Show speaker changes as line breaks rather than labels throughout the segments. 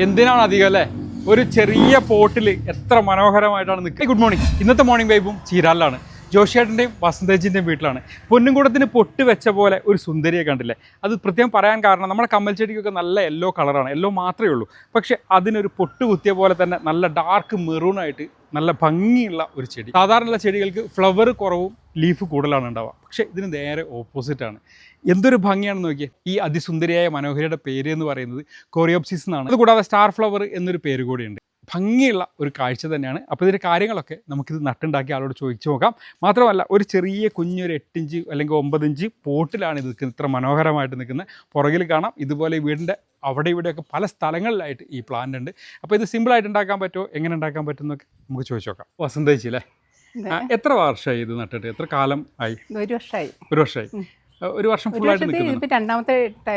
എന്തിനാണ് അധികം അല്ലേ? ഒരു ചെറിയ പോട്ടിൽ എത്ര മനോഹരമായിട്ടാണ് നിൽക്കുന്നത്. Good morning. ഇന്നത്തെ മോർണിംഗ് വൈബും ചീരാലിലാണ്. ജോഷിയേട്ടൻ്റെയും വസന്തേജിൻ്റെയും വീട്ടിലാണ്. പൊന്നുംകൂടത്തിന് പൊട്ട് വെച്ച പോലെ ഒരു സുന്ദരിയെ കണ്ടില്ലേ? അത് പ്രത്യേകം പറയാൻ കാരണം നമ്മുടെ കമ്മൽ ചെടിക്കൊക്കെ നല്ല യെല്ലോ കളറാണ്, യെല്ലോ മാത്രമേ ഉള്ളൂ. പക്ഷേ അതിനൊരു പൊട്ട് കുത്തിയ പോലെ തന്നെ നല്ല ഡാർക്ക് മെറൂണായിട്ട് നല്ല ഭംഗിയുള്ള ഒരു ചെടി. സാധാരണയുള്ള ചെടികൾക്ക് ഫ്ലവർ കുറവും ലീഫ് കൂടുതലാണ് ഉണ്ടാവുക. പക്ഷേ ഇതിന് നേരെ ഓപ്പോസിറ്റാണ്. എന്തൊരു ഭംഗിയാണെന്ന് നോക്കിയേ. ഈ അതിസുന്ദരിയായ മനോഹരിയുടെ പേര് എന്ന് പറയുന്നത് കോറിയോപ്സിസ് എന്നാണ്. അതുകൂടാതെ സ്റ്റാർ ഫ്ലവർ എന്നൊരു പേര് കൂടിയുണ്ട്. ഭംഗിയുള്ള ഒരു കാഴ്ച തന്നെയാണ്. അപ്പോൾ ഇതിൻ്റെ കാര്യങ്ങളൊക്കെ നമുക്കിത് നട്ടുണ്ടാക്കിയ ആളോട് ചോദിച്ചു നോക്കാം. മാത്രമല്ല ഒരു ചെറിയ കുഞ്ഞൊരു 8 ഇഞ്ച് അല്ലെങ്കിൽ 9 ഇഞ്ച് പോട്ടിലാണ് ഇത് നിൽക്കുന്നത്. ഇത്ര മനോഹരമായിട്ട് നിൽക്കുന്നത്. പുറകിൽ കാണാം ഇതുപോലെ വീടിൻ്റെ അവിടെ ഇവിടെയൊക്കെ പല സ്ഥലങ്ങളിലായിട്ട് ഈ പ്ലാന്റ് ഉണ്ട്. അപ്പോൾ ഇത് സിമ്പിളായിട്ട് ഉണ്ടാക്കാൻ പറ്റുമോ, എങ്ങനെ ഉണ്ടാക്കാൻ പറ്റുമെന്നൊക്കെ നമുക്ക് ചോദിച്ചു നോക്കാം. വസന്തേച്ചി അല്ലേ, എത്ര വർഷമായി ഇത് നട്ടിട്ട്? എത്ര കാലം ആയി? ഒരു വർഷമായി. ഒരു വർഷം ഫുള്ളായിട്ട് നിൽക്കുന്നത്.
രണ്ടാമത്തെ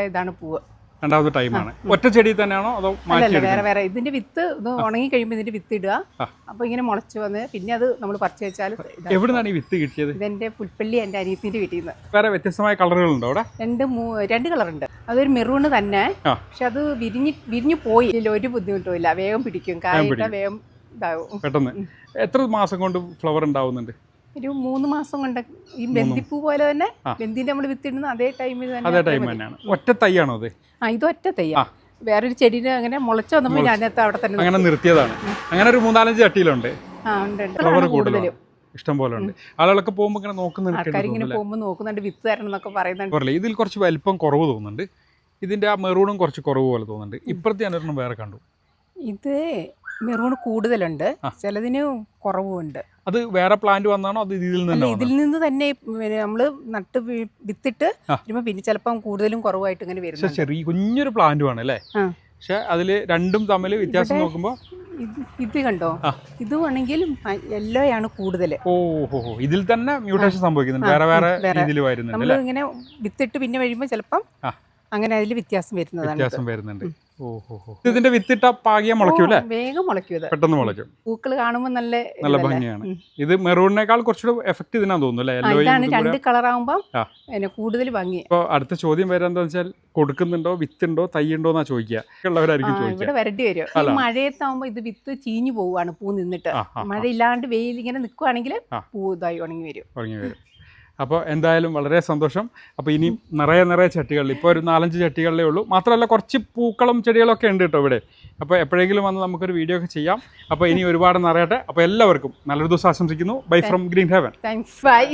ഇതാണ് പൂവ്.
രണ്ടാമത്തെ ടൈമാണ്. ഒറ്റ ചെടി തന്നെയാണോ അതോ
വേറെ വേറെ? ഇതിന്റെ വിത്ത് ഇത് ഉണങ്ങി കഴിയുമ്പോൾ ഇതിന്റെ വിത്ത് ഇടുക. അപ്പൊ ഇങ്ങനെ മുളച്ചു വന്ന് പിന്നെ അത് നമ്മൾ പറിച്ചു വെച്ചാൽ.
എവിടുന്നാണ് ഈ വിത്ത് കിട്ടിയത്?
ഇതെന്റെ പുൽപ്പള്ളി എന്റെ അനിയത്തിന്റെ വീട്ടിൽ നിന്ന്.
വേറെ വ്യത്യസ്തമായ കളറുകളുണ്ടോ അവിടെ?
രണ്ട് കളറുണ്ട്. അതൊരു മെറൂണ് തന്നെ. പക്ഷെ അത് വിരിഞ്ഞു പോയി. ഒരു ബുദ്ധിമുട്ടും ഇല്ല, വേഗം പിടിക്കും. കായിട്ട് വേഗം ഇതാവും
പെട്ടെന്ന്. എത്ര മാസം കൊണ്ട് ഫ്ലവർ ഉണ്ടാവുന്നുണ്ട്?
ഒരു 3 മാസം കൊണ്ട്. ഈ ബന്ദിപ്പൂ പോലെ തന്നെ ബന്ദിന്റെ നമ്മൾ വിത്തിടുന്ന അതേ ടൈമിൽ
തന്നെയാണ്. ഒറ്റ തൈയാണോ അത്?
ഇത് ഒറ്റ തയ്യാ. വേറൊരു ചെടിനെ അങ്ങനെ മുളച്ചു വന്നപ്പോൾ അതിനകത്ത് അവിടെ തന്നെ
അങ്ങനെ നിർത്തിയതാണ്. അങ്ങനെ ഒരു 3-4 ചട്ടിയിലുണ്ട്. ഫ്ലവർ കൂടുതലും ഇഷ്ടം പോലെ ഉണ്ട്. ആളുകളൊക്കെ പോകുമ്പോൾ ഇങ്ങനെ
ഇങ്ങനെ പോകുമ്പോൾ നോക്കുന്നുണ്ട്, വിത്ത് തരണം എന്നൊക്കെ പറയുന്നുണ്ട്.
ഇതിൽ കുറച്ച് വലിപ്പം കുറവ് തോന്നുന്നുണ്ട്. ഇതിന്റെ ആ മെറൂണും കുറച്ച് കുറവ് പോലെ തോന്നുന്നുണ്ട്. ഇപ്പുറത്തെ ഞാനൊരെണ്ണം വേറെ കണ്ടു.
ഇത് മെറൂൺ കൂടുതലുണ്ട്, ചിലതിന് കുറവുണ്ട്.
അത് വേറെ പ്ലാന്റ് വന്നാണോ അത് ഇതിൽ
നിന്ന് തന്നെ നമ്മള് നട്ട് വിത്തിട്ട് പിന്നെ ചിലപ്പം കൂടുതലും കുറവായിട്ട് ഇങ്ങനെ വരുന്നത്.
ചെറിയ കുഞ്ഞൊരു പ്ലാന്റ് ആണ് അല്ലേ? പക്ഷെ അതില് രണ്ടും തമ്മിൽ വ്യത്യാസം നോക്കുമ്പോ
ഇത് കണ്ടോ, ഇത് വേണമെങ്കിൽ യെല്ലോ ആണ് കൂടുതൽ.
ഓഹോ, ഇതിൽ തന്നെ മ്യൂട്ടേഷൻ സംഭവിക്കുന്നുണ്ട്. വേറെ വേറെ രീതിയിൽ വരുന്നുണ്ട്.
നമ്മൾ ഇങ്ങനെ വിത്തിട്ട് പിന്നെ കഴിയുമ്പോൾ ചിലപ്പം അങ്ങനെ അതിൽ വ്യത്യാസം
വരുന്നുണ്ട്. ഇതിന്റെ വിത്തിട്ട പാകിയ മുളയ്ക്കൂല്ലേ?
വേഗം മുളയ്ക്കും.
പെട്ടെന്ന് മുളയ്ക്കും.
പൂക്കൾ കാണുമ്പോൾ നല്ല
ഭംഗിയാണ്. ഇത് മെറൂണിനേക്കാൾ കുറച്ചുകൂടെ എഫക്ട് ഇതിനാ തോന്നുന്നു.
രണ്ട് കളറാകുമ്പോൾ കൂടുതൽ ഭംഗി.
ഇപ്പൊ അടുത്ത ചോദ്യം വരാൻ എന്താ വെച്ചാൽ, കൊടുക്കുന്നുണ്ടോ, വിത്തുണ്ടോ, തൈയുണ്ടോ എന്നാ ചോദിക്കുക.
ഇവിടെ വരേണ്ടി വരും. മഴയത്താകുമ്പോ ഇത് വിത്ത് ചീഞ്ഞു പോവുകയാണ്, പൂ നിന്നിട്ട്. മഴ ഇല്ലാണ്ട് വെയിൽ ഇങ്ങനെ നിൽക്കുവാണെങ്കിൽ പൂ ഇതായി ഉണങ്ങി വരും.
അപ്പോൾ എന്തായാലും വളരെ സന്തോഷം. അപ്പോൾ ഇനി നിറയെ ചട്ടികളിൽ ഇപ്പോൾ ഒരു 4-5 ചട്ടികളിലേ ഉള്ളൂ. മാത്രമല്ല കുറച്ച് പൂക്കളും ചെടികളൊക്കെ ഉണ്ട് കേട്ടോ ഇവിടെ. അപ്പോൾ എപ്പോഴെങ്കിലും വന്ന് നമുക്കൊരു വീഡിയോ ഒക്കെ ചെയ്യാം. അപ്പോൾ ഇനി ഒരുപാട് നിറയട്ടെ. അപ്പോൾ എല്ലാവർക്കും നല്ലൊരു ദിവസം ആശംസിക്കുന്നു. Bye from Green Heaven.
Thanks. By.